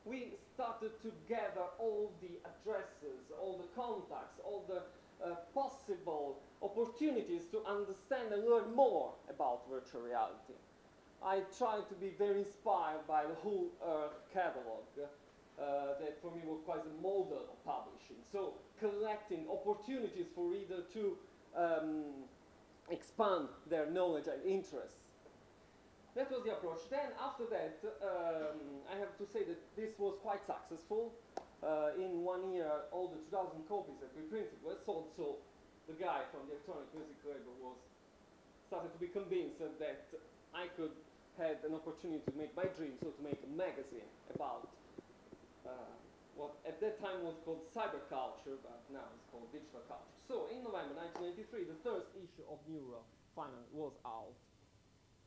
we started to gather all the addresses, all the contacts, all the possible opportunities to understand and learn more about virtual reality. I tried to be very inspired by the Whole Earth catalog, that for me was quite a model of publishing. So collecting opportunities for readers to expand their knowledge and interests. That was the approach. Then after that, I have to say that this was quite successful. In 1 year, all the 2,000 copies that we printed were sold, so the guy from the electronic music label started to be convinced that I could have an opportunity to make my dream, so to make a magazine about what at that time was called cyberculture, but now it's called digital culture. So in November 1993, the first issue of Neuro finally was out.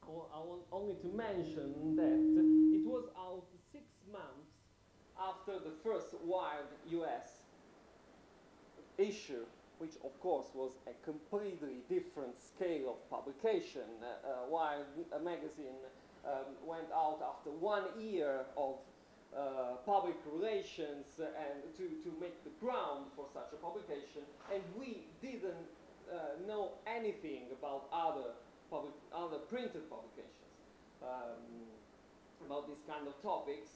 I want only to mention that it was out 6 months after the first Wired US issue, which of course was a completely different scale of publication. Wired magazine went out after 1 year of public relations and to make the ground for such a publication, and we didn't know anything about other printed publications about these kind of topics,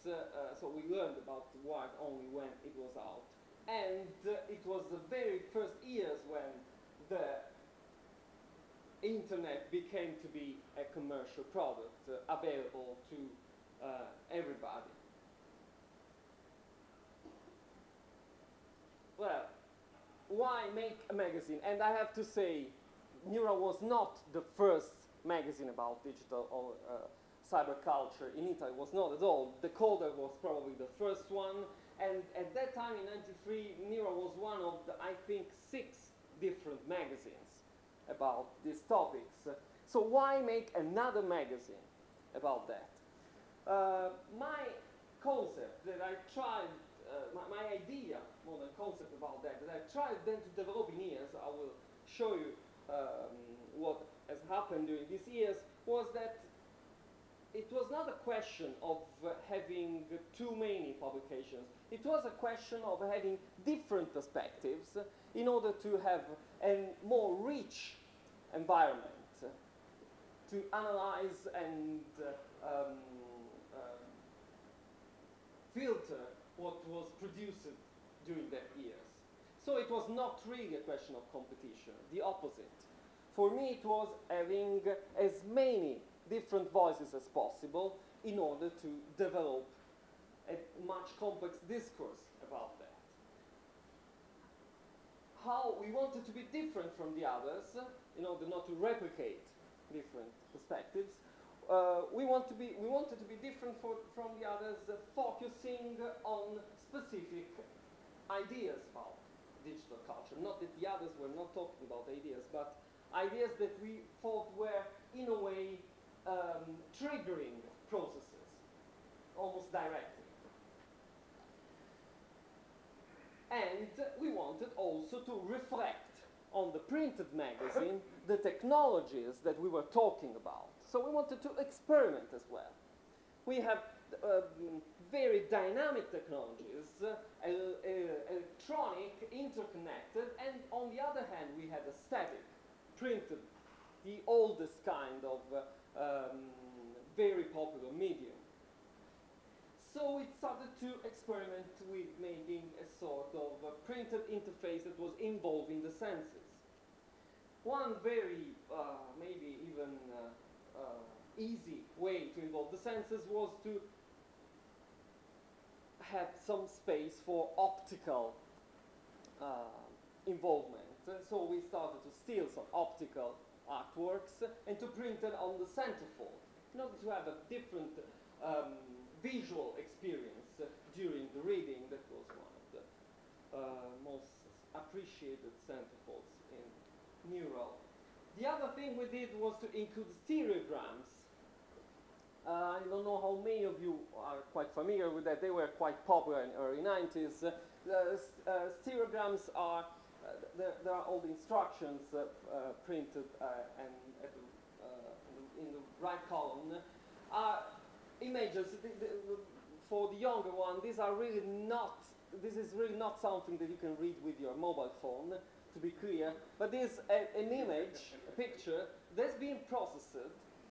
so we learned about Wired only when it was out. And it was the very first years when the internet became to be a commercial product available to everybody. Well, why make a magazine? And I have to say, Neuro was not the first magazine about digital or cyberculture in Italy. It was not at all. Decoder was probably the first one. And at that time, in '93, Neuro was one of the, I think, 6 different magazines about these topics. So why make another magazine about that? My concept that I tried, my idea, more than concept about that I tried then to develop in years, I will show you what has happened during these years, was that it was not a question of having too many publications. It was a question of having different perspectives in order to have a more rich environment to analyze and filter what was produced during that years. So it was not really a question of competition, the opposite. For me, it was having as many different voices as possible in order to develop a much complex discourse about that. How we wanted to be different from the others, in order not to replicate different perspectives, we wanted to be different from the others, focusing on specific ideas about digital culture. Not that the others were not talking about ideas, but ideas that we thought were, in a way, triggering processes, almost directly. And we wanted also to reflect on the printed magazine the technologies that we were talking about. So we wanted to experiment as well. We have very dynamic technologies, electronic, interconnected, and on the other hand we had a static, printed, the oldest kind of very popular medium. So we started to experiment with making a sort of a printed interface that was involving the senses. One very, maybe even easy way to involve the senses was to have some space for optical involvement. So we started to steal some optical artworks and to print it on the centerfold in order to have a different visual experience during the reading. That was one of the most appreciated centerfolds in Neuro. The other thing we did was to include stereograms. I don't know how many of you are quite familiar with that. They were quite popular in the early 90s. Stereograms are, there are all the instructions printed and in the right column. Images, for the younger one, these are really not, this is really not something that you can read with your mobile phone, to be clear, but this is an image, a picture, that's being processed